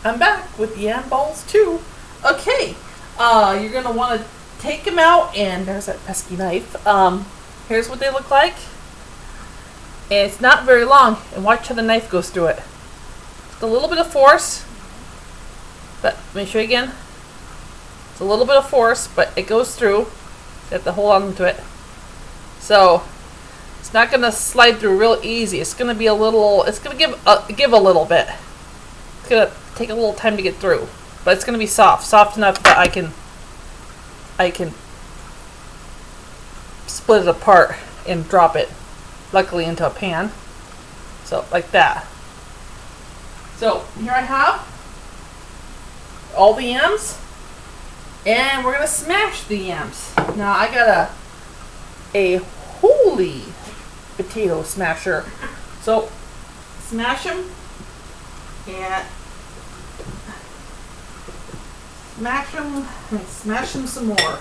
I'm back with yam balls too. Okay, you're gonna want to take them out, and there's that pesky knife. Here's what they look like. And it's not very long, and watch how the knife goes through it. It's a little bit of force, but let me show you again. It's a little bit of force, but it goes through. You have to hold on to it. So it's not gonna slide through real easy. It's gonna be a little. It's gonna give a little bit. It's gonna take a little time to get through, but it's gonna be soft enough that I can split it apart and drop it, luckily, into a pan. So like that. So here I have all the yams, and we're gonna smash the yams. Now I got a holy potato smasher. So smash them and smash them some more.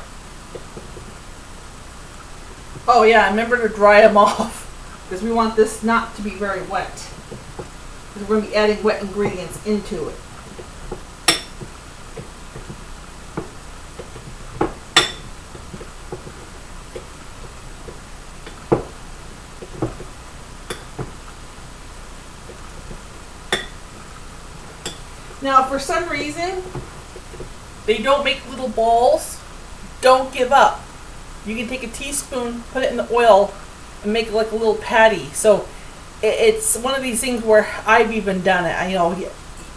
Oh yeah, remember to dry them off, because we want this not to be very wet, because we're going to be adding wet ingredients into it. Now, if for some reason they don't make little balls, don't give up. You can take a teaspoon, put it in the oil, and make it like a little patty. So it's one of these things where I've even done it. I know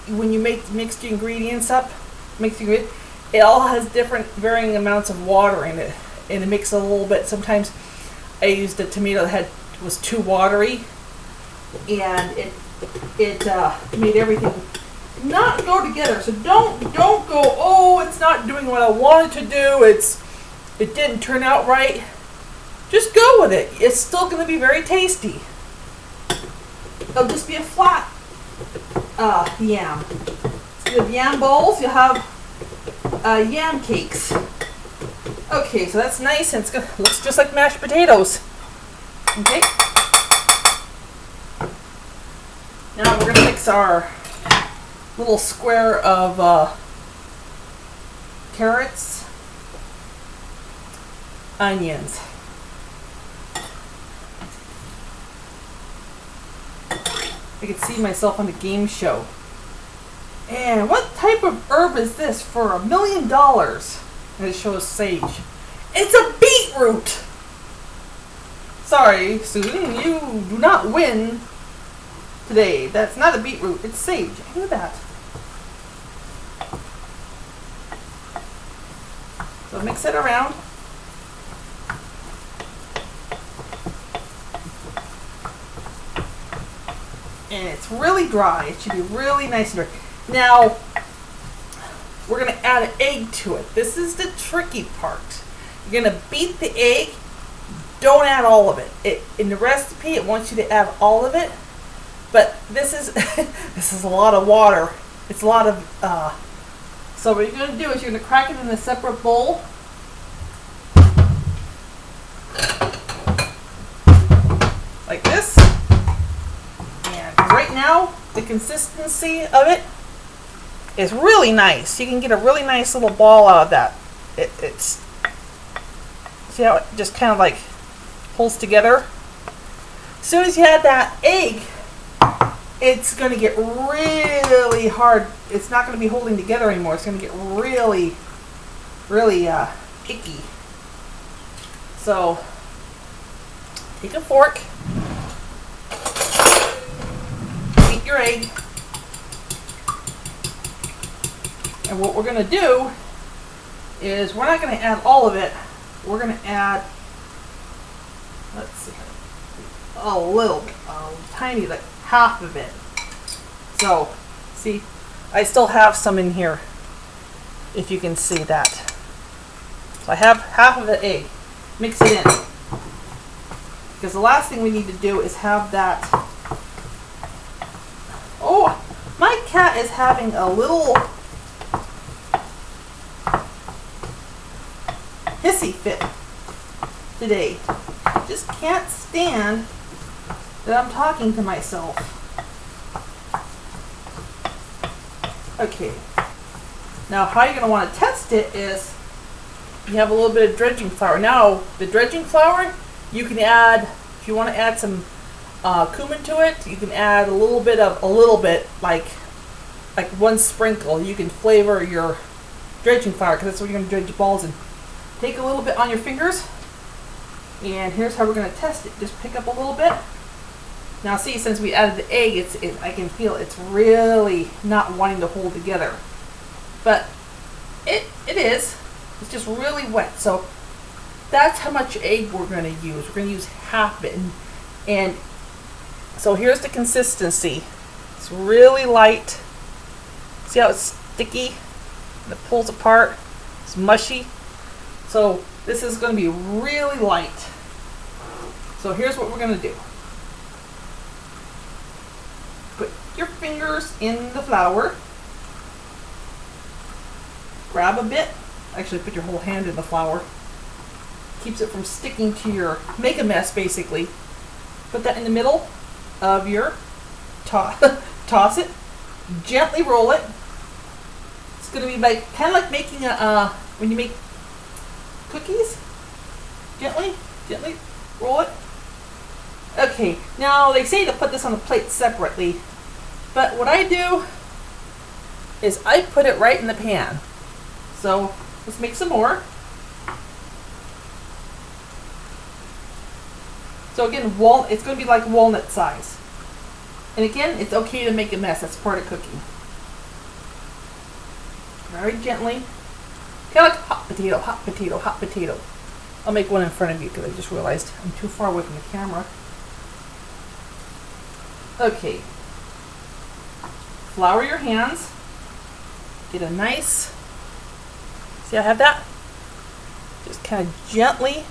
when you mix the ingredients up, it all has different varying amounts of water in it, and it makes it a little bit. Sometimes I used a tomato that was too watery, and it made everything not go together. So don't go, oh, it's not doing what I wanted to do, it didn't turn out right. Just go with it. It's still going to be very tasty. It'll just be a flat yam. Instead of yam balls, you'll have yam cakes. Okay, so that's nice, and looks just like mashed potatoes. Okay. Now we're going to mix our little square of carrots, onions. I could see myself on a game show. And what type of herb is this for $1 million? And it shows sage. It's a beetroot! Sorry, Susan, you do not win today. That's not a beetroot, it's sage. I knew that. So mix it around. And it's really dry. It should be really nice and dry. Now, we're going to add an egg to it. This is the tricky part. You're going to beat the egg. Don't add all of it. In the recipe, it wants you to add all of it. But this is this is a lot of water. It's a lot of so what you're going to do is you're going to crack it in a separate bowl. Like this. And right now, the consistency of it is really nice. You can get a really nice little ball out of that. It's see how it just kind of like pulls together? As soon as you add that egg, it's going to get really hard. It's not going to be holding together anymore. It's going to get really, really icky. So, take a fork, beat your egg, and what we're going to do is we're not going to add all of it. We're going to add, let's see, a little bit, tiny, like half of it. So, see, I still have some in here, if you can see that. So I have half of the egg. Mix it in. Because the last thing we need to do is have that. Oh, my cat is having a little hissy fit today. Just can't stand that I'm talking to myself. Okay. Now how you're going to want to test it is you have a little bit of dredging flour. Now the dredging flour, you can add, if you want to add some cumin to it, you can add a little bit, like one sprinkle. You can flavor your dredging flour because that's what you're going to dredge your balls in. Take a little bit on your fingers, and here's how we're going to test it. Just pick up a little bit. Now see, since we added the egg, I can feel it's really not wanting to hold together. But it is. It's just really wet. So that's how much egg we're going to use. We're going to use half of it. And so here's the consistency. It's really light. See how it's sticky? And it pulls apart. It's mushy. So this is going to be really light. So here's what we're going to do. Put your fingers in the flour. Grab a bit. Actually, put your whole hand in the flour. Keeps it from sticking to your, make a mess basically. Put that in the middle of your, toss it. Gently roll it. It's going to be like, kind of like making a, when you make cookies. Gently roll it. Okay, now they say to put this on the plate separately, but what I do is I put it right in the pan. So let's make some more. So again, it's going to be like walnut size. And again, it's okay to make a mess. That's part of cooking. Very gently. Kind of like hot potato, hot potato, hot potato. I'll make one in front of you because I just realized I'm too far away from the camera. Okay. Flour your hands. Get a nice, see I have that? Just kind of gently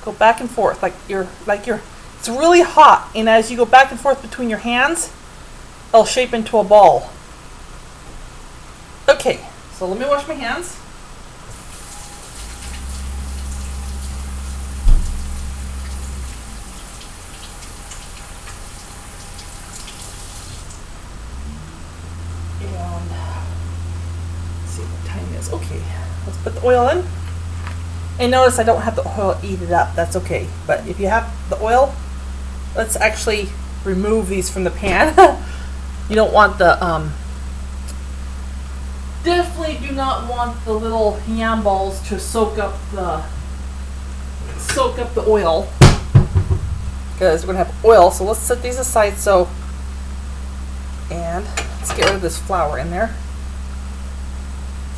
go back and forth like you're, it's really hot, and as you go back and forth between your hands, it'll shape into a ball. Okay, so let me wash my hands. Okay, let's put the oil in. And notice I don't have the oil eat it up. That's okay. But if you have the oil, let's actually remove these from the pan. You don't want the definitely do not want the little yam balls to soak up the oil, because we're gonna have oil. So let's set these aside. So, and let's get rid of this flour in there.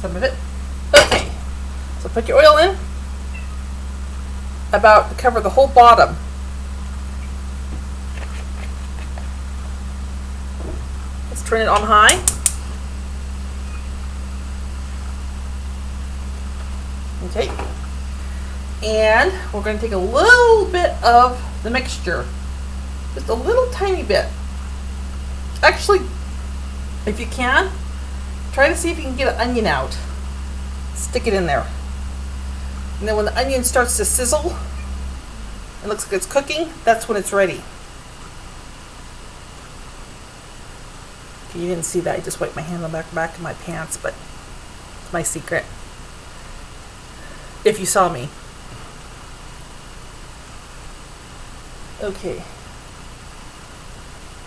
Some of it. Okay, so put your oil in, about to cover the whole bottom. Let's turn it on high. Okay, and we're going to take a little bit of the mixture, just a little tiny bit. Actually, if you can, try to see if you can get an onion out. Stick it in there. And then when the onion starts to sizzle, it looks like it's cooking, that's when it's ready. Okay, you didn't see that. I just wiped my hand on the back of my pants, but it's my secret. If you saw me. Okay.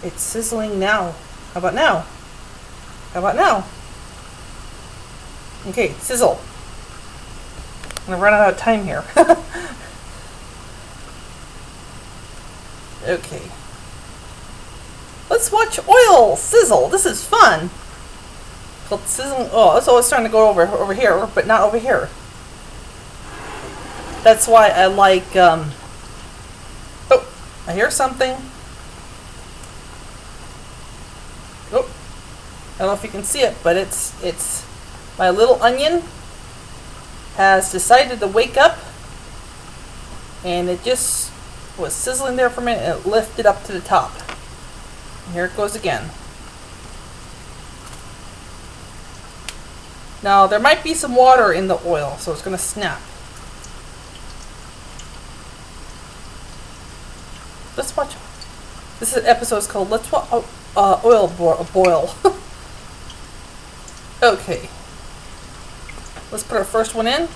It's sizzling now. How about now? How about now? Okay, sizzle. I'm gonna run out of time here. Okay. Let's watch oil sizzle. This is fun. Called sizzling. Oh, so it's starting to go over here, but not over here. That's why I like. Oh, I hear something. Oh, I don't know if you can see it, but it's my little onion has decided to wake up, and it just was sizzling there for a minute, and it lifted up to the top. And here it goes again. Now there might be some water in the oil, so it's going to snap. Let's watch. This episode is called "Let's Watch Oil Boil." Okay, let's put our first one in.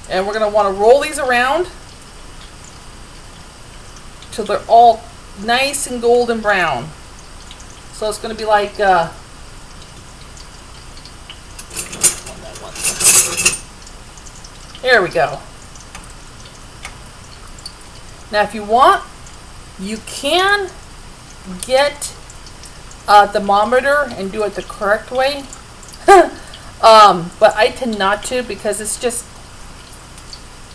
And we're going to want to roll these around till they're all nice and golden brown. So it's going to be like there we go. Now if you want, you can get a thermometer and do it the correct way. But I tend not to, because it's just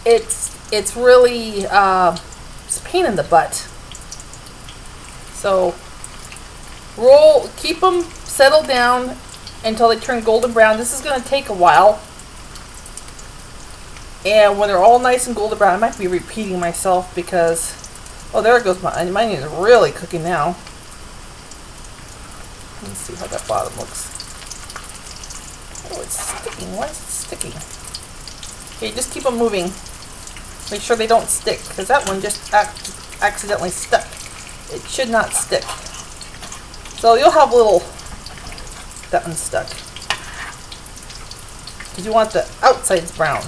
it's really it's a pain in the butt. So keep them settled down until they turn golden brown. This is going to take a while. And when they're all nice and golden brown, I might be repeating myself because, oh, there it goes. Mine is really cooking now. Let's see how that bottom looks. Oh, it's sticking. Why is it sticking? Okay, just keep them moving. Make sure they don't stick, because that one just accidentally stuck. It should not stick. So you'll have that one's stuck. Because you want the outsides brown.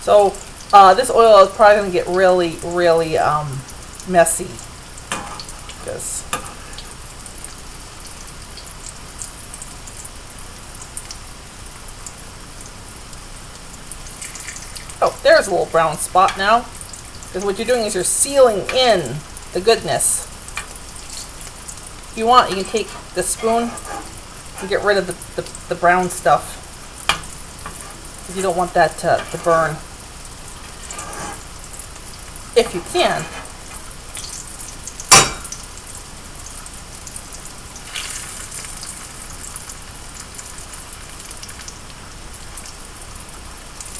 So this oil is probably going to get really, really messy. Oh, there's a little brown spot now. Because what you're doing is you're sealing in the goodness. If you want, you can take the spoon and get rid of the brown stuff. Because you don't want that to burn. If you can.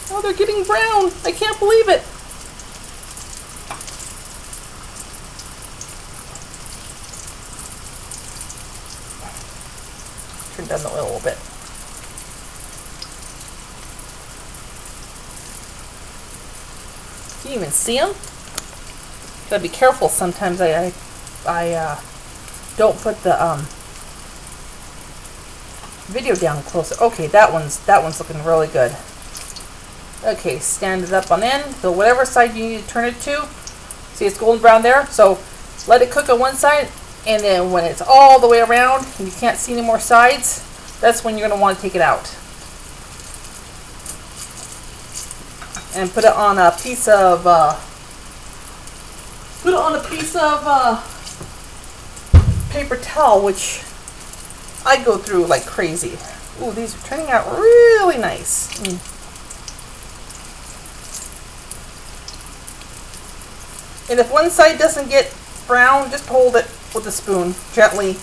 Oh, they're getting brown. I can't believe it. Turn down the oil a little bit. Can you even see them? Gotta be careful. Sometimes I don't put the video down closer. Okay, that one's looking really good. Okay, stand it up on end. So whatever side you need to turn it to. See, it's golden brown there. So let it cook on one side, and then when it's all the way around and you can't see any more sides, that's when you're going to want to take it out. And put it on a piece of paper towel, which I go through like crazy. Ooh, these are turning out really nice. And if one side doesn't get brown, just hold it with a spoon gently.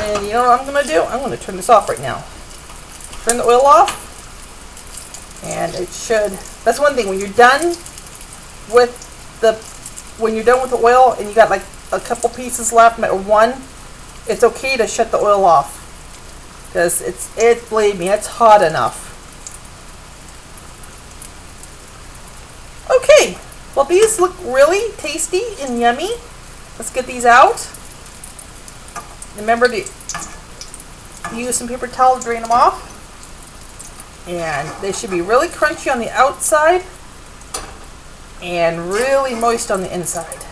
And you know what I'm going to do? I'm going to turn this off right now. Turn the oil off. And it should, that's one thing, when you're done with the oil and you got like a couple pieces left, or one, it's okay to shut the oil off. Because believe me, it's hot enough. Okay, well, these look really tasty and yummy. Let's get these out. Remember to use some paper towel to drain them off. And they should be really crunchy on the outside and really moist on the inside.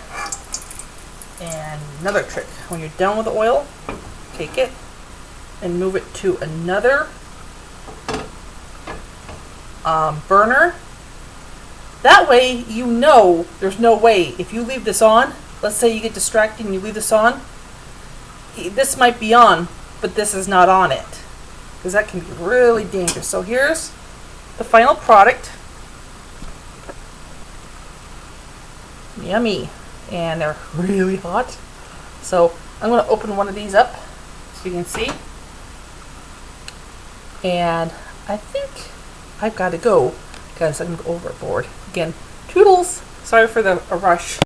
And another trick, when you're done with the oil, take it and move it to another burner. That way you know there's no way, if you leave this on, let's say you get distracted and you leave this on, this might be on, but this is not on it. Because that can be really dangerous. So here's the final product. Yummy. And they're really hot. So I'm going to open one of these up so you can see. And I think I've got to go because I'm overboard. Again, toodles. Sorry for the rush.